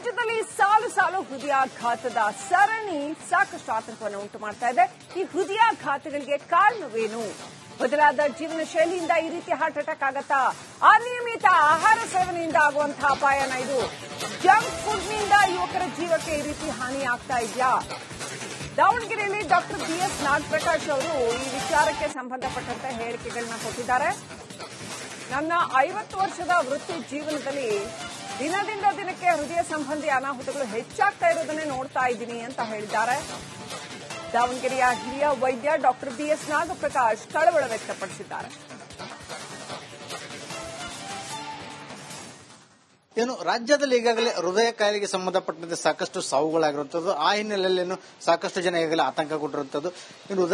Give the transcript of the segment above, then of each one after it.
ರಾಜ್ಯದಲ್ಲಿ ಸಾಲು ಸಾಲು ಹೃದಯಾಘಾತದ ಸರಣಿ ಸಾಕಷ್ಟು ಆತಂಕವನ್ನು ಉಂಟು ಮಾಡ್ತಾ ಇದೆ. ಈ ಹೃದಯಾಘಾತಗಳಿಗೆ ಕಾರಣವೇನು? ಬದಲಾದ ಜೀವನ ಶೈಲಿಯಿಂದ ಈ ರೀತಿ ಹಾರ್ಟ್ ಅಟ್ಯಾಕ್ ಆಗತ್ತಾ? ಅನಿಯಮಿತ ಆಹಾರ ಸೇವನೆಯಿಂದ ಆಗುವಂತಹ ಅಪಾಯನ ಇದು? ಜಂಕ್ ಫುಡ್ನಿಂದ ಯುವಕರ ಜೀವಕ್ಕೆ ಈ ರೀತಿ ಹಾನಿ ಆಗ್ತಾ ಇದೆಯಾ? ದಾವಣಗೆರೆಯಲ್ಲಿ ಡಾಕ್ಟರ್ BS ನಾಗಪ್ರಕಾಶ್ ಅವರು ಈ ವಿಚಾರಕ್ಕೆ ಸಂಬಂಧಪಟ್ಟಂತೆ ಹೇಳಿಕೆಗಳನ್ನ ಕೊಟ್ಟಿದ್ದಾರೆ. ನನ್ನ 50 ವರ್ಷದ ವೃತ್ತಿ ಜೀವನದಲ್ಲಿ ದಿನದಿಂದ ದಿನಕ್ಕೆ ಹೃದಯ ಸಂಬಂಧಿ ಅನಾಹುತಗಳು ಹೆಚ್ಚಾಗ್ತಾ ಇರೋದನ್ನೇ ನೋಡ್ತಾ ಇದ್ದೀನಿ ಅಂತ ಹೇಳಿದ್ದಾರೆ. ದಾವಣಗೆರೆಯ ಹಿರಿಯ ವೈದ್ಯ ಡಾಕ್ಟರ್ BS ನಾಗಪ್ರಕಾಶ್ ಕಳವಳ ವ್ಯಕ್ತಪಡಿಸಿದ್ದಾರೆ. ರಾಜ್ಯದಲ್ಲಿ ಈಗಾಗಲೇ ಹೃದಯ ಕಾಯಿಲೆಗೆ ಸಂಬಂಧಪಟ್ಟಂತೆ ಸಾಕಷ್ಟು ಸಾವುಗಳಾಗಿರುವಂತದ್ದು. ಆ ಹಿನ್ನೆಲೆಯಲ್ಲಿ ಸಾಕಷ್ಟು ಜನ ಈಗಾಗಲೇ ಆತಂಕಗೊಂಡಿರುವಂತದ್ದು. ಇನ್ನು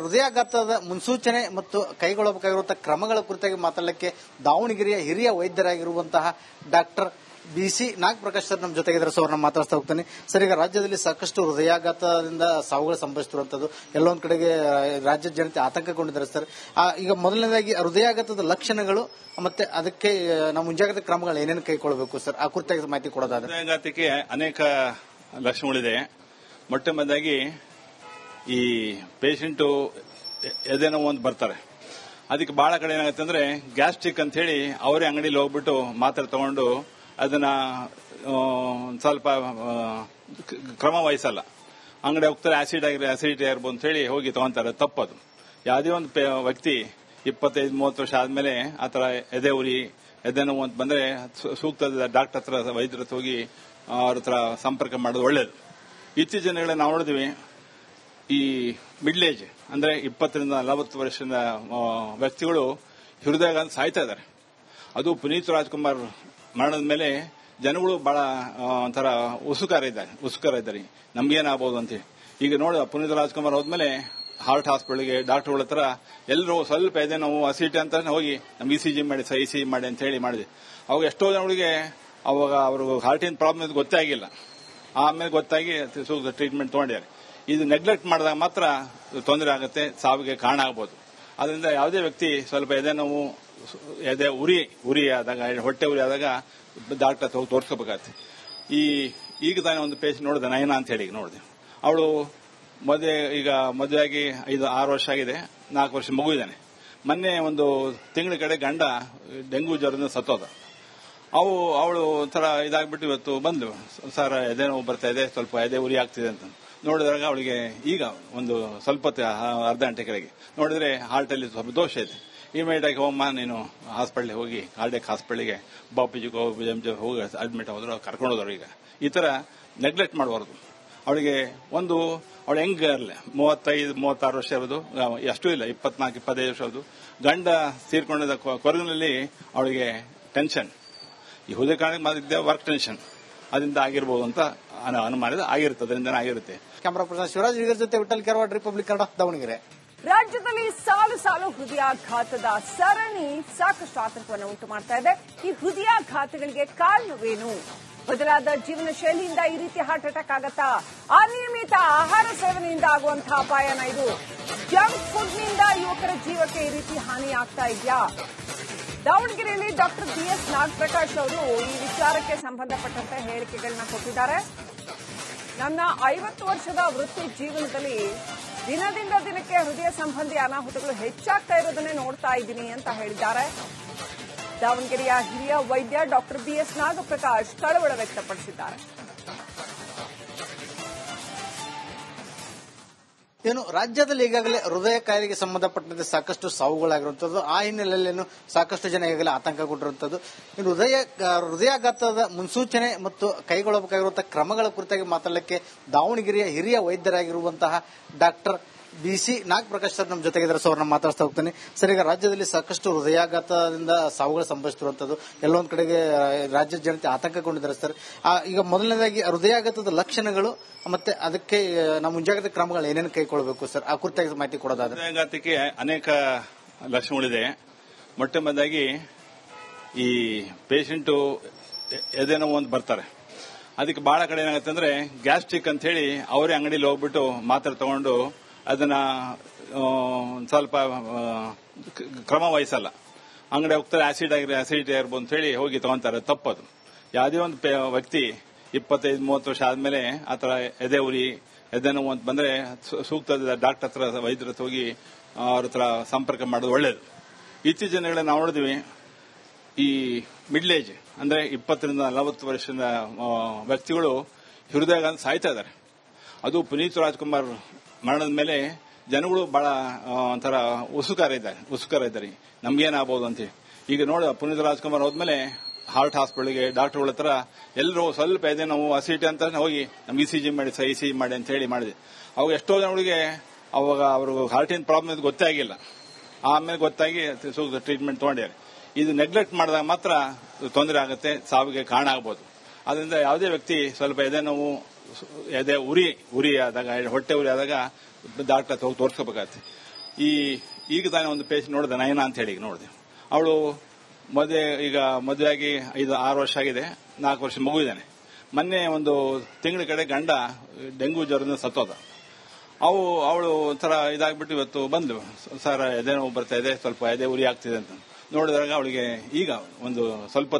ಹೃದಯಾಘಾತದ ಮುನ್ಸೂಚನೆ ಮತ್ತು ಕೈಗೊಳ್ಳಬೇಕಾಗಿರುವಂತಹ ಕ್ರಮಗಳ ಕುರಿತಾಗಿ ಮಾತಾಡಲಿಕ್ಕೆ ದಾವಣಗೆರೆಯ ಹಿರಿಯ ವೈದ್ಯರಾಗಿರುವಂತಹ ಡಾಕ್ಟರ್ BC ನಾಗಪ್ರಕಾಶ್ ಸರ್ ನಮ್ಮ ಜೊತೆಗಿದ್ದಾರೆ. ಸರ್ ಅವ್ರನ್ನ ಮಾತಾಡ್ತಾ ಹೋಗ್ತಾನೆ. ಸರ್, ಈಗ ರಾಜ್ಯದಲ್ಲಿ ಸಾಕಷ್ಟು ಹೃದಯಾಘಾತದಿಂದ ಸಾವುಗಳು ಸಂಭವಿಸುತ್ತಿರುವಂತದ್ದು, ಎಲ್ಲೊಂದ್ ಕಡೆಗೆ ರಾಜ್ಯದ ಜನತೆ ಆತಂಕಗೊಂಡಿದ್ದಾರೆ. ಸರ್, ಈಗ ಮೊದಲನೇದಾಗಿ ಹೃದಯಾಘಾತದ ಲಕ್ಷಣಗಳು ಮತ್ತೆ ಅದಕ್ಕೆ ನಾವು ಮುಂಜಾಗ್ರತಾ ಕ್ರಮಗಳು ಏನೇನು ಕೈಗೊಳ್ಳಬೇಕು ಸರ್, ಆ ಕುರಿತಾಗಿ ಮಾಹಿತಿ ಕೊಡೋದಾದ್ರೆ? ಹೃದಯಾಘಾತಕ್ಕೆ ಅನೇಕ ಲಕ್ಷಣಗಳಿದೆ. ಮೊಟ್ಟ ಮೊದಲಾಗಿ ಈ ಪೇಷಂಟು ಎದೇನೋ ಒಂದು ಬರ್ತಾರೆ, ಅದಕ್ಕೆ ಬಹಳ ಕಡೆ ಏನಾಗುತ್ತೆ ಅಂದ್ರೆ ಗ್ಯಾಸ್ಟ್ರಿಕ್ ಅಂತ ಹೇಳಿ ಅವರೇ ಅಂಗಡಿಲಿ ಹೋಗ್ಬಿಟ್ಟು ಮಾತ್ರೆ ತಗೊಂಡು ಅದನ್ನ ಸ್ವಲ್ಪ ಕ್ರಮ ವಹಿಸಲ್ಲ. ಅಂಗಡಿ ಹೋಗ್ತಾರೆ, ಆಸಿಡಿಟಿ ಆಗಿರ್ಬೋದು ಅಂತ ಹೇಳಿ ಹೋಗಿ ತಗೊಂತಾರೆ. ತಪ್ಪದು. ಯಾವುದೇ ಒಂದು ವ್ಯಕ್ತಿ 25-30 ವರ್ಷ ಆದ್ಮೇಲೆ ಆತರ ಎದೆ ಉರಿ, ಎದೆ ನೋವು ಅಂತ ಬಂದ್ರೆ ಸೂಕ್ತ ಡಾಕ್ಟರ್ ಹತ್ರ, ವೈದ್ಯರ ಹತ್ರ ಹೋಗಿ ಅವ್ರ ಹತ್ರ ಸಂಪರ್ಕ ಮಾಡೋದು ಒಳ್ಳೇದು. ಇತ್ತೀಚಿನ ದಿನಗಳಲ್ಲಿ ನಾವು ನೋಡಿದ್ವಿ, ಈ ಮಿಡ್ಲ್ ಏಜ್ ಅಂದ್ರೆ 20ರಿಂದ 40 ವರ್ಷದ ವ್ಯಕ್ತಿಗಳು ಹೃದಯಾಘಾತ ಸಾಯ್ತಾ ಇದ್ದಾರೆ. ಅದು ಪುನೀತ್ ರಾಜ್ಕುಮಾರ್ ಮರಣದ ಮೇಲೆ ಜನಗಳು ಬಹಳ ಒಂಥರ ಉಸುಕಾರ ಇದ್ದಾರೆ, ನಮ್ಗೇನಾಗಬಹುದು ಅಂತ. ಈಗ ನೋಡಿ, ಪುನೀತ್ ರಾಜ್ಕುಮಾರ್ ಹೋದ್ಮೇಲೆ ಹಾರ್ಟ್ ಹಾಸ್ಪಿಟಲ್ಗೆ ಡಾಕ್ಟರ್ಗಳ ಹತ್ರ ಎಲ್ಲರೂ ಸ್ವಲ್ಪ ಎದೆ ನೋವು, ಅಸಿಟಿ ಅಂತ ಹೋಗಿ ನಮ್ಗೆ ECG ಮಾಡಿ ಅಂತ ಹೇಳಿ ಮಾಡಿದ್ವಿ. ಅವಾಗ ಎಷ್ಟೋ ಜನಗಳಿಗೆ ಅವಾಗ ಅವ್ರಿಗೆ ಹಾರ್ಟಿನ ಪ್ರಾಬ್ಲಮ್ ಗೊತ್ತೇ ಆಗಿಲ್ಲ. ಆಮೇಲೆ ಗೊತ್ತಾಗಿ ಸೂಕ್ತ ಟ್ರೀಟ್ಮೆಂಟ್ ತಗೊಂಡಿದ್ದಾರೆ. ಇದು ನೆಗ್ಲೆಕ್ಟ್ ಮಾಡಿದಾಗ ಮಾತ್ರ ತೊಂದರೆ ಆಗುತ್ತೆ, ಸಾವಿಗೆ ಕಾರಣ ಆಗಬಹುದು. ಅದರಿಂದ ಯಾವುದೇ ವ್ಯಕ್ತಿ ಸ್ವಲ್ಪ ಎದೆ ನೋವು, ಎದೆ ಉರಿ ಆದಾಗ, ಹೊಟ್ಟೆ ಉರಿ ಆದಾಗ ಡಾಕ್ಟರ್ ಹೋಗಿ ತೋರಿಸ್ಕೋಬೇಕಾಗತ್ತೆ. ಈಗ ತಾನೇ ಒಂದು ಪೇಷಂಟ್ ನೋಡಿದೆ, ನಯನ ಅಂತ ಹೇಳಿ ನೋಡಿದೆ. ಅವಳು ಮದುವೆಯಾಗಿ 5-6 ವರ್ಷ ಆಗಿದೆ, 4 ವರ್ಷ ಮಗು ಇದ್ದಾನೆ. ಮೊನ್ನೆ ಒಂದು ತಿಂಗಳ ಕಡೆ ಗಂಡ ಡೆಂಗು ಜ್ವರದಿಂದ ಸತ್ತೋದ. ಅವಳು ಒಂಥರ ಇದಾಗ್ಬಿಟ್ಟು ಇವತ್ತು ಬಂದು, ಸರ್ ಎದೆ ನೋವು ಬರ್ತಾ ಇದೆ, ಸ್ವಲ್ಪ ಎದೆ ಉರಿ ಆಗ್ತಿದೆ ಅಂತ ನೋಡಿದಾಗ ಅವಳಿಗೆ ಈಗ ಒಂದು ಸ್ವಲ್ಪ ಅರ್ಧ ಗಂಟೆ ಕೆಳಗೆ ನೋಡಿದ್ರೆ ಹಾರ್ಟ್ ಅಲ್ಲಿ ಸ್ವಲ್ಪ ದೋಷ ಇದೆ. ಇಮಿಡಿಯೇಟ್ ಆಗಿ ಹೋಗಮ್ಮ ನೀನು ಹಾಸ್ಪಿಟಲ್ಗೆ ಹೋಗಿ, ಕಾರ್ಡಿಯಕ್ ಹಾಸ್ಪಿಟಲ್ಗೆ ಬಾಪೂಜಿಗೆ ಹೋಗಿ ಅಡ್ಮಿಟ್ ಹೋದ್ರು, ಕರ್ಕೊಂಡು ಹೋದ್ರು. ಈಗ ಈ ತರ ನೆಗ್ಲೆಕ್ಟ್ ಮಾಡಬಾರ್ದು. ಅವಳಿಗೆ ಅವಳು ಹೆಂಗ್ ಇರಲಿ, 35-36 ವರ್ಷ ಇರೋದು, ಅಷ್ಟೂ ಇಲ್ಲ, 24-25 ವರ್ಷ ಇರೋದು. ಗಂಡ ತೀರ್ಕೊಂಡಿದ್ದ ಕೊರಗಿನಲ್ಲಿ ಅವಳಿಗೆ ಟೆನ್ಷನ್, ಈ ಹೃದಯ ಕಾರಣಕ್ಕೆ ವರ್ಕ್ ಟೆನ್ಷನ್, ಅದರಿಂದ ಆಗಿರ್ಬೋದು ಅಂತ ಅನುಮಾನ ಆಗಿರುತ್ತೆ. ಅದರಿಂದ ಆಗಿರುತ್ತೆ. ಕ್ಯಾಮರಾ ಪರ್ಸನ್ ಶಿವರಾಜ್ ಜೊತೆ ವಿಠಲ್ ಕೆರವಾಡ್, ರಿಪಬ್ಲಿಕ್ ಕನ್ನಡ, ದಾವಣಗೆರೆ. ರಾಜ್ಯದಲ್ಲಿ ಸಾಲು ಸಾಲು ಹೃದಯಾಘಾತದ ಸರಣಿ ಸಾಕಷ್ಟು ಆತಂಕವನ್ನು ಉಂಟು ಮಾಡ್ತಾ ಇದೆ. ಈ ಹೃದಯಾಘಾತಗಳಿಗೆ ಕಾರಣವೇನು? ಬದಲಾದ ಜೀವನ ಶೈಲಿಯಿಂದ ಈ ರೀತಿ ಹಾರ್ಟ್ ಅಟ್ಯಾಕ್ ಆಗತ್ತಾ? ಅನಿಯಮಿತ ಆಹಾರ ಸೇವನೆಯಿಂದ ಆಗುವಂತಹ ಅಪಾಯನ ಇದು? ಜಂಕ್ ಫುಡ್ನಿಂದ ಯುವಕರ ಜೀವಕ್ಕೆ ಈ ರೀತಿ ಹಾನಿ ಆಗ್ತಾ ಇದೆಯಾ? ದಾವಣಗೆರೆಯಲ್ಲಿ ಡಾಕ್ಟರ್ BS ನಾಗಪ್ರಕಾಶ್ ಅವರು ಈ ವಿಚಾರಕ್ಕೆ ಸಂಬಂಧಪಟ್ಟಂತೆ ಹೇಳಿಕೆಗಳನ್ನ ಕೊಟ್ಟಿದ್ದಾರೆ. ನನ್ನ 50 ವರ್ಷದ ವೃತ್ತಿ ಜೀವನದಲ್ಲಿ ದಿನದಿಂದ ದಿನಕ್ಕೆ ಹೃದಯ ಸಂಬಂಧಿ ಅನಾಹುತಗಳು ಹೆಚ್ಚಾಗ್ತಾ ಇರೋದನ್ನೇ ನೋಡ್ತಾ ಇದ್ದೀನಿ ಅಂತ ಹೇಳಿದ್ದಾರೆ. ದಾವಣಗೆರೆಯ ಹಿರಿಯ ವೈದ್ಯ ಡಾಕ್ಟರ್ BS ನಾಗಪ್ರಕಾಶ್ ಕಳವಳ ವ್ಯಕ್ತಪಡಿಸಿದ್ದಾರೆ. ರಾಜ್ಯದಲ್ಲಿ ಈಗಾಗಲೇ ಹೃದಯ ಕಾಯಿಲೆಗೆ ಸಂಬಂಧಪಟ್ಟಂತೆ ಸಾಕಷ್ಟು ಸಾವುಗಳಾಗಿರುವಂತದ್ದು. ಆ ಹಿನ್ನೆಲೆಯಲ್ಲಿ ಸಾಕಷ್ಟು ಜನ ಈಗಾಗಲೇ ಆತಂಕಗೊಂಡಿರುವಂತದ್ದು. ಇನ್ನು ಹೃದಯಾಘಾತದ ಮುನ್ಸೂಚನೆ ಮತ್ತು ಕೈಗೊಳ್ಳಬೇಕಾಗಿರುವಂತಹ ಕ್ರಮಗಳ ಕುರಿತಾಗಿ ಮಾತಾಡಲಿಕ್ಕೆ ದಾವಣಗೆರೆಯ ಹಿರಿಯ ವೈದ್ಯರಾಗಿರುವಂತಹ ಡಾಕ್ಟರ್ BC ನಾಗಪ್ರಕಾಶ್ ಸರ್ ನಮ್ಮ ಜೊತೆಗಿದ್ದಾರೆ. ಸರ್, ಅವ್ರನ್ನ ಮಾತಾಡ್ತಾ ಹೋಗ್ತಾನೆ. ಸರ್, ಈಗ ರಾಜ್ಯದಲ್ಲಿ ಸಾಕಷ್ಟು ಹೃದಯಾಘಾತದಿಂದ ಸಾವುಗಳು ಸಂಭವಿಸುತ್ತಿರುವಂತದ್ದು, ಎಲ್ಲೊಂದ್ ಕಡೆಗೆ ರಾಜ್ಯದ ಜನತೆ ಆತಂಕಗೊಂಡಿದ್ದಾರೆ. ಸರ್, ಈಗ ಮೊದಲನೇದಾಗಿ ಹೃದಯಾಘಾತದ ಲಕ್ಷಣಗಳು ಮತ್ತೆ ಅದಕ್ಕೆ ನಾವು ಮುಂಜಾಗ್ರತಾ ಕ್ರಮಗಳು ಏನೇನು ಕೈಗೊಳ್ಳಬೇಕು ಸರ್, ಆ ಕುರಿತಾಗಿ ಮಾಹಿತಿ ಕೊಡೋದಾದ್ರೆ? ಹೃದಯಾಘಾತಕ್ಕೆ ಅನೇಕ ಲಕ್ಷಣಗಳಿದೆ. ಮೊಟ್ಟ ಮೊದಲಾಗಿ ಈ ಪೇಷಂಟು ಎದೆ ನೋವು ಅಂತ ಬರ್ತಾರೆ, ಅದಕ್ಕೆ ಬಹಳ ಕಡೆ ಏನಾಗುತ್ತೆ ಅಂದ್ರೆ ಗ್ಯಾಸ್ಟ್ರಿಕ್ ಅಂತ ಹೇಳಿ ಅವರೇ ಅಂಗಡಿಲಿ ಹೋಗ್ಬಿಟ್ಟು ಮಾತ್ರೆ ತಗೊಂಡು ಅದನ್ನ ಸ್ವಲ್ಪ ಕ್ರಮ ವಹಿಸಲ್ಲ. ಅಂಗಡಿ ಹೋಗ್ತಾರೆ, ಆಸಿಡಿಟಿ ಆಗಿರ್ಬೋದು ಅಂತ ಹೇಳಿ ಹೋಗಿ ತಗೊಂತಾರೆ. ತಪ್ಪದು. ಯಾವುದೇ ಒಂದು ವ್ಯಕ್ತಿ 25-30 ವರ್ಷ ಆದ್ಮೇಲೆ ಆತರ ಎದೆ ಉರಿ ಎದೆ ನೋವು ಅಂತ ಬಂದ್ರೆ ಸೂಕ್ತ ಡಾಕ್ಟರ್ ಹತ್ರ ವೈದ್ಯರ ಹತ್ರ ಹೋಗಿ ಅವ್ರ ಹತ್ರ ಸಂಪರ್ಕ ಮಾಡೋದು ಒಳ್ಳೇದು. ಇತ್ತೀಚಿನ ದಿನಗಳಲ್ಲಿ ನಾವು ನೋಡಿದ್ವಿ, ಈ ಮಿಡ್ಲ್ ಏಜ್ ಅಂದ್ರೆ 20-40 ವರ್ಷದ ವ್ಯಕ್ತಿಗಳು ಹೃದಯಾಘಾತ ಸಾಯ್ತಾ ಇದ್ದಾರೆ. ಅದು ಪುನೀತ್ ರಾಜ್ಕುಮಾರ್ ಮರಣದ ಮೇಲೆ ಜನಗಳು ಬಹಳ ಒಂಥರ ಉಸುಕಾರ ಇದ್ದಾರೆ, ನಮ್ಗೇನಾಗಬಹುದು ಅಂತ. ಈಗ ನೋಡಿ, ಪುನೀತ್ ರಾಜ್ಕುಮಾರ್ ಹೋದ್ಮೇಲೆ ಹಾರ್ಟ್ ಹಾಸ್ಪಿಟಲ್ಗೆ ಡಾಕ್ಟರ್ಗಳ ಹತ್ರ ಎಲ್ಲರೂ ಸ್ವಲ್ಪ ಎದೆ ನೋವು ಅಸಿಟಿ ಅಂತ ಹೋಗಿ ನಮ್ಗೆ ಇಸಿಜಿ ಮಾಡಿ ಅಂತ ಹೇಳಿ ಮಾಡಿದೆ. ಅವಾಗ ಎಷ್ಟೋ ಜನಗಳಿಗೆ ಅವಾಗ ಅವ್ರಿಗೆ ಹಾರ್ಟಿನ ಪ್ರಾಬ್ಲಮ್ ಗೊತ್ತೇ ಆಗಿಲ್ಲ. ಆಮೇಲೆ ಗೊತ್ತಾಗಿ ಸೂಕ್ತ ಟ್ರೀಟ್ಮೆಂಟ್ ತಗೊಂಡಿದ್ದಾರೆ. ಇದು ನೆಗ್ಲೆಕ್ಟ್ ಮಾಡಿದಾಗ ಮಾತ್ರ ತೊಂದರೆ ಆಗುತ್ತೆ, ಸಾವಿಗೆ ಕಾರಣ ಆಗ್ಬೋದು. ಅದರಿಂದ ಯಾವುದೇ ವ್ಯಕ್ತಿ ಸ್ವಲ್ಪ ಎದೆ ನೋವು, ಎದೆ ಉರಿ ಆದಾಗ, ಹೊಟ್ಟೆ ಉರಿ ಆದಾಗ ಡಾಕ್ಟರ್ ಹೋಗಿ ತೋರಿಸ್ಕೋಬೇಕಾಗತ್ತೆ. ಈಗ ತಾನೇ ಒಂದು ಪೇಷಂಟ್ ನೋಡಿದೆ, ನಯನ ಅಂತ ಹೇಳಿ ನೋಡಿದೆ. ಅವಳು ಮದುವೆಯಾಗಿ 5-6 ವರ್ಷ ಆಗಿದೆ, 4 ವರ್ಷ ಮಗು ಇದ್ದಾನೆ. ಮೊನ್ನೆ ಒಂದು ತಿಂಗಳ ಕಡೆ ಗಂಡ ಡೆಂಗು ಜ್ವರದಿಂದ ಸತ್ತೋದ. ಅವಳು ಒಂಥರ ಇದಾಗ್ಬಿಟ್ಟು ಇವತ್ತು ಬಂದು, ಸರ್ ಎದೆ ನೋವು ಬರ್ತಾ ಇದೆ, ಸ್ವಲ್ಪ ಎದೆ ಉರಿ ಆಗ್ತಿದೆ ಅಂತ ನೋಡಿದಾಗ ಅವಳಿಗೆ ಈಗ ಒಂದು ಸ್ವಲ್ಪ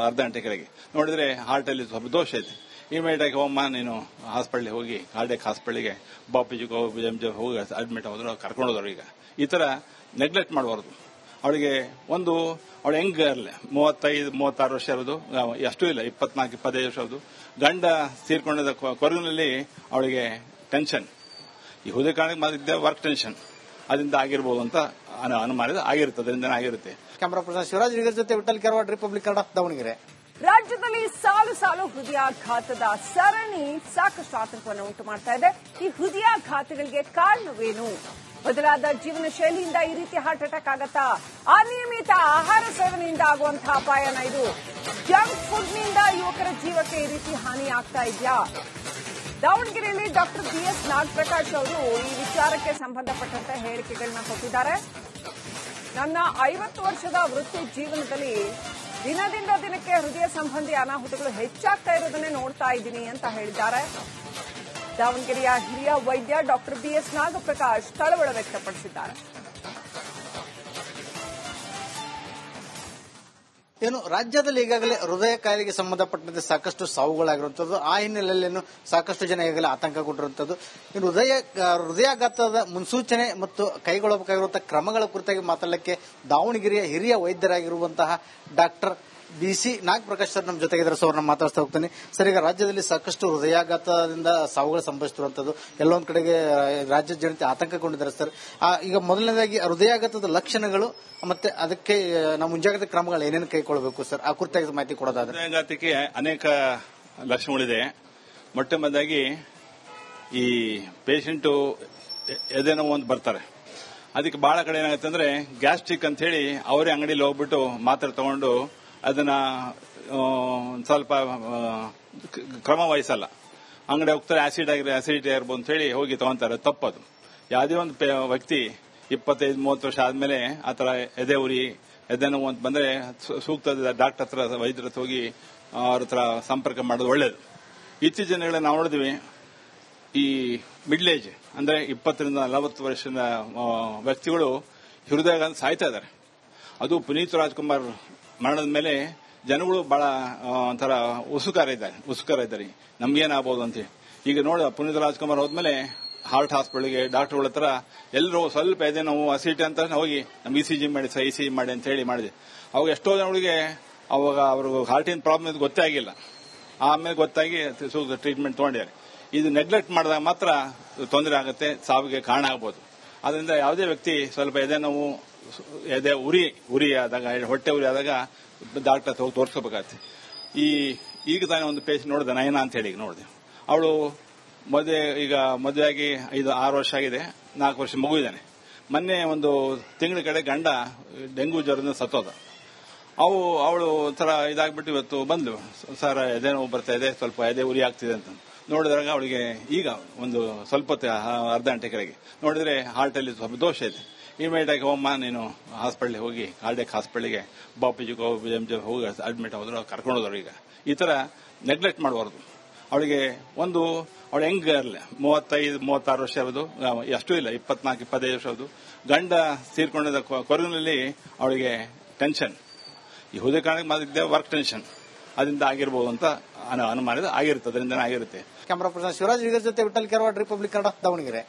ಅರ್ಧ ಗಂಟೆ ಕೆಳಗೆ ನೋಡಿದ್ರೆ ಹಾರ್ಟ್ ಅಲ್ಲಿ ಸ್ವಲ್ಪ ದೋಷ ಐತೆ. ಇಮಿಡಿಯೇಟ್ ಆಗಿ ಹೋಗಮ್ಮ ನೀನು ಹಾಸ್ಪಿಟಲ್ ಹೋಗಿ, ಕಾರ್ಡಿಯಕ್ ಹಾಸ್ಪಿಟಲ್ಗೆ ಬಾಪಿಜಿ ಹೋಗಿ ಅಡ್ಮಿಟ್ ಹೋದ್ರು, ಕರ್ಕೊಂಡು ಹೋದ್ರು. ಈಗ ಈ ತರ ನೆಗ್ಲೆಕ್ಟ್ ಮಾಡಬಾರ್ದು. ಅವಳಿಗೆ ಅವಳು ಹೆಂಗ್ ಗರ್ಲ್, 35-36 ವರ್ಷ ಇರೋದು, ಅಷ್ಟೂ ಇಲ್ಲ, 24-25 ವರ್ಷ ಇರೋದು. ಗಂಡ ತೀರ್ಕೊಂಡಿದ್ದ ಕೊರಗಿನಲ್ಲಿ ಅವಳಿಗೆ ಟೆನ್ಷನ್, ಈ ಹುದೆ ಕಾರಣಕ್ಕೆ ಮಾಡಿದ್ದೆ ವರ್ಕ್ ಟೆನ್ಷನ್, ಅದರಿಂದ ಆಗಿರ್ಬೋದು ಅಂತ ಅನುಮಾನ ಆಗಿರುತ್ತೆ. ಅದರಿಂದ ಆಗಿರುತ್ತೆ. ಕ್ಯಾಮರಾ ಪರ್ಸನ್ ಶಿವರಾಜ್ ಜೊತೆ ವಿಠಲ್ ಕೆರವಾಡ್, ರಿಪಬ್ಲಿಕ್ ಕನ್ನಡ, ದಾವಣಗೆರೆ. ರಾಜ್ಯದಲ್ಲಿ ಸಾಲು ಹೃದಯಾಘಾತದ ಸರಣಿ ಸಾಕಷ್ಟು ಆತಂಕವನ್ನು ಉಂಟು ಮಾಡ್ತಾ ಇದೆ. ಈ ಹೃದಯಾಘಾತಗಳಿಗೆ ಕಾರಣವೇನು? ಬದಲಾದ ಜೀವನ ಶೈಲಿಯಿಂದ ಈ ರೀತಿ ಹಾರ್ಟ್ ಅಟ್ಯಾಕ್ ಆಗತ್ತಾ? ಅನಿಯಮಿತ ಆಹಾರ ಸೇವನೆಯಿಂದ ಆಗುವಂತಹ ಅಪಾಯನ ಇದು? ಜಂಕ್ ಫುಡ್ನಿಂದ ಯುವಕರ ಜೀವಕ್ಕೆ ಈ ರೀತಿ ಹಾನಿ ಆಗ್ತಾ ಇದೆಯಾ? ದಾವಣಗೆರೆಯಲ್ಲಿ ಡಾಕ್ಟರ್ BS ನಾಗಪ್ರಕಾಶ್ ಅವರು ಈ ವಿಚಾರಕ್ಕೆ ಸಂಬಂಧಪಟ್ಟಂತೆ ಹೇಳಿಕೆಗಳನ್ನ ಕೊಟ್ಟಿದ್ದಾರೆ. ನನ್ನ 50 ವರ್ಷದ ವೃತ್ತಿ ಜೀವನದಲ್ಲಿ ದಿನದಿಂದ ದಿನಕ್ಕೆ ಹೃದಯ ಸಂಬಂಧಿ ಅನಾಹುತಗಳು ಹೆಚ್ಚಾಗ್ತಾ ಇರೋದನ್ನೇ ನೋಡ್ತಾ ಇದ್ದೀನಿ ಅಂತ ಹೇಳಿದ್ದಾರೆ. ದಾವಣಗೆರೆಯ ಹಿರಿಯ ವೈದ್ಯ ಡಾಕ್ಟರ್ BS ನಾಗಪ್ರಕಾಶ್ ಕಳವಳ ವ್ಯಕ್ತಪಡಿಸಿದ್ದಾರೆ. ರಾಜ್ಯದಲ್ಲಿ ಈಗಾಗಲೇ ಹೃದಯ ಕಾಯಿಲೆಗೆ ಸಂಬಂಧಪಟ್ಟಂತೆ ಸಾಕಷ್ಟು ಸಾವುಗಳಾಗಿರುವಂತದ್ದು. ಆ ಹಿನ್ನೆಲೆಯಲ್ಲಿ ಸಾಕಷ್ಟು ಜನ ಈಗಾಗಲೇ ಆತಂಕಗೊಂಡಿರುವಂತದ್ದು. ಇನ್ನು ಹೃದಯಾಘಾತದ ಮುನ್ಸೂಚನೆ ಮತ್ತು ಕೈಗೊಳ್ಳಬೇಕಾಗಿರುವಂತಹ ಕ್ರಮಗಳ ಕುರಿತಾಗಿ ಮಾತಾಡಲಿಕ್ಕೆ ದಾವಣಗೆರೆಯ ಹಿರಿಯ ವೈದ್ಯರಾಗಿರುವಂತಹ ಡಾಕ್ಟರ್ BC ನಾಗಪ್ರಕಾಶ್ ಸರ್ ನಮ್ಮ ಜೊತೆಗಿದ್ದಾರೆ. ಸರ್, ನಾನು ಮಾತಾಡ್ತಾ ಹೋಗ್ತೀನಿ. ಸರ್, ಈಗ ರಾಜ್ಯದಲ್ಲಿ ಸಾಕಷ್ಟು ಹೃದಯಾಘಾತದಿಂದ ಸಾವುಗಳು ಸಂಭವಿಸುತ್ತಿರುವಂತದ್ದು, ಎಲ್ಲೊಂದ್ ಕಡೆಗೆ ರಾಜ್ಯದ ಜನತೆ ಆತಂಕಗೊಂಡಿದ್ದಾರೆ. ಸರ್, ಈಗ ಮೊದಲನೇದಾಗಿ ಹೃದಯಾಘಾತದ ಲಕ್ಷಣಗಳು ಮತ್ತೆ ಅದಕ್ಕೆ ನಾವು ಮುಂಜಾಗ್ರತಾ ಕ್ರಮಗಳು ಏನೇನು ಕೈಗೊಳ್ಳಬೇಕು ಸರ್, ಆ ಕುರಿತಾಗಿ ಮಾಹಿತಿ ಕೊಡೋದಾದ್ರೆ. ಹೃದಯಾಘಾತಕ್ಕೆ ಅನೇಕ ಲಕ್ಷಣಗಳಿದೆ. ಮೊಟ್ಟ ಮೊದಲಾಗಿ ಈ ಪೇಷಂಟ್ ಎದೆ ನೋವು ಅಂತ ಬರ್ತಾರೆ. ಅದಕ್ಕೆ ಬಹಳ ಕಡೆ ಏನಾಗುತ್ತೆ ಅಂದ್ರೆ ಗ್ಯಾಸ್ಟ್ರಿಕ್ ಅಂತ ಹೇಳಿ ಅವರೇ ಅಂಗಡಿಯಲ್ಲಿ ಹೋಗ್ಬಿಟ್ಟು ಮಾತ್ರೆ ತಗೊಂಡು ಅದನ್ನ ಸ್ವಲ್ಪ ಕ್ರಮ ವಹಿಸಲ್ಲ. ಅಂಗಡಿ ಹೋಗ್ತಾರೆ, ಆಸಿಡಿಟಿ ಆಗಿರ್ಬೋದು ಅಂತ ಹೇಳಿ ಹೋಗಿ ತಗೊಂತಾರೆ. ತಪ್ಪದು. ಯಾವುದೇ ಒಂದು ವ್ಯಕ್ತಿ 25-30 ವರ್ಷ ಆದ್ಮೇಲೆ ಆತರ ಎದೆ ಉರಿ ಎದೆ ನೋವು ಅಂತ ಬಂದ್ರೆ ಸೂಕ್ತ ಡಾಕ್ಟರ್ ಹತ್ರ ವೈದ್ಯರ ಹತ್ರ ಹೋಗಿ ಅವ್ರ ಹತ್ರ ಸಂಪರ್ಕ ಮಾಡೋದು ಒಳ್ಳೇದು. ಇತ್ತೀಚಿನ ದಿನಗಳಲ್ಲಿ ನಾವು ನೋಡಿದ್ವಿ, ಈ ಮಿಡ್ಲ್ ಏಜ್ ಅಂದ್ರೆ 20-40 ವರ್ಷದ ವ್ಯಕ್ತಿಗಳು ಹೃದಯಾಘಾತ ಸಾಯ್ತಾ ಇದ್ದಾರೆ. ಅದು ಪುನೀತ್ ರಾಜ್ಕುಮಾರ್ ಮರಣದ ಮೇಲೆ ಜನಗಳು ಬಹಳ ಒಂಥರ ಉಸುಕಾರ ಇದ್ದಾರೆ, ನಮ್ಗೇನಾಗಬಹುದು ಅಂತ. ಈಗ ನೋಡಿ, ಪುನೀತ್ ರಾಜ್ಕುಮಾರ್ ಹೋದ್ಮೇಲೆ ಹಾರ್ಟ್ ಹಾಸ್ಪಿಟಲ್ಗೆ ಡಾಕ್ಟರ್ಗಳ ಹತ್ರ ಎಲ್ಲರೂ ಸ್ವಲ್ಪ ಎದೆ ನೋವು ಅಸಿಟಿ ಅಂತ ಹೋಗಿ ನಮ್ಗೆ ಇಸಿಜಿ ಮಾಡಿ ಅಂತ ಹೇಳಿ ಮಾಡಿದೆ. ಅವಾಗ ಎಷ್ಟೋ ಜನಗಳಿಗೆ ಅವಾಗ ಅವ್ರಿಗೆ ಹಾರ್ಟಿನ ಪ್ರಾಬ್ಲಮ್ ಗೊತ್ತೇ ಆಗಿಲ್ಲ. ಆಮೇಲೆ ಗೊತ್ತಾಗಿ ಸೂಕ್ತ ಟ್ರೀಟ್ಮೆಂಟ್ ತಗೊಂಡಿದ್ದಾರೆ. ಇದು ನೆಗ್ಲೆಕ್ಟ್ ಮಾಡಿದಾಗ ಮಾತ್ರ ತೊಂದರೆ ಆಗುತ್ತೆ, ಸಾವಿಗೆ ಕಾರಣ ಆಗ್ಬೋದು. ಅದರಿಂದ ಯಾವುದೇ ವ್ಯಕ್ತಿ ಸ್ವಲ್ಪ ಎದೆ ನೋವು, ಎದೆ ಉರಿ ಆದಾಗ, ಹೊಟ್ಟೆ ಉರಿ ಆದಾಗ ಡಾಕ್ಟರ್ ಹೋಗಿ ತೋರಿಸ್ಕೋಬೇಕಾಗತ್ತೆ. ಈಗ ತಾನೇ ಒಂದು ಪೇಷಂಟ್ ನೋಡಿದೆ, ನಯನ ಅಂತ ಹೇಳಿ ನೋಡಿದೆ. ಅವಳು ಮದುವೆಯಾಗಿ 5-6 ವರ್ಷ ಆಗಿದೆ, 4 ವರ್ಷ ಮಗು ಇದ್ದಾನೆ. ಮೊನ್ನೆ ಒಂದು ತಿಂಗಳ ಕಡೆ ಗಂಡ ಡೆಂಗು ಜ್ವರದಿಂದ ಸತ್ತೋದ. ಅವಳು ಒಂಥರ ಇದಾಗ್ಬಿಟ್ಟು ಇವತ್ತು ಬಂದು, ಸರ್ ಎದೆ ನೋವು ಬರ್ತಾ ಇದೆ, ಸ್ವಲ್ಪ ಎದೆ ಉರಿ ಆಗ್ತಿದೆ ಅಂತ ನೋಡಿದಾಗ ಅವಳಿಗೆ ಈಗ ಒಂದು ಸ್ವಲ್ಪ ಅರ್ಧ ಗಂಟೆ ಕೆಳಗೆ ನೋಡಿದ್ರೆ ಹಾರ್ಟ್ ಅಲ್ಲಿ ಸ್ವಲ್ಪ ದೋಷ ಐತೆ. ಇಮಿಡಿಯೇಟ್ ಆಗಿ ಹೋಗಮ್ಮ ನೀನು ಹಾಸ್ಪಿಟಲ್ಗೆ ಹೋಗಿ, ಕಾರ್ಡಿಯಕ್ ಹಾಸ್ಪಿಟಲ್ಗೆ ಬಾಪಿಜಿ ಹೋಗಿ ಅಡ್ಮಿಟ್ ಹೋದ್ರು, ಕರ್ಕೊಂಡು ಹೋದ್ರು. ಈಗ ಈ ತರ ನೆಗ್ಲೆಕ್ಟ್ ಮಾಡಬಾರ್ದು. ಅವಳಿಗೆ ಅವಳು ಹೆಂಗ್ ಗರ್ಲ್, 35-36 ವರ್ಷ ಇರೋದು, ಅಷ್ಟೂ ಇಲ್ಲ, 24-25 ವರ್ಷ ಇರೋದು. ಗಂಡ ತೀರ್ಕೊಂಡಿದ್ದ ಕೊರಗಿನಲ್ಲಿ ಅವಳಿಗೆ ಟೆನ್ಷನ್, ಈ ಹುದೆ ಕಾರಣಕ್ಕೆ ಮಾಡಿದ್ದೆ ವರ್ಕ್ ಟೆನ್ಷನ್, ಅದರಿಂದ ಆಗಿರ್ಬೋದು ಅಂತ ಅನುಮಾನ ಆಗಿರುತ್ತೆ. ಅದರಿಂದ ಆಗಿರುತ್ತೆ. ಕ್ಯಾಮರಾ ಪರ್ಸನ್ ಶಿವರಾಜ್ ಜೊತೆ ವಿಠಲ್ ಕೆರವಾಡ್, ರಿಪಬ್ಲಿಕ್ ಕನ್ನಡ, ದಾವಣಗೆರೆ.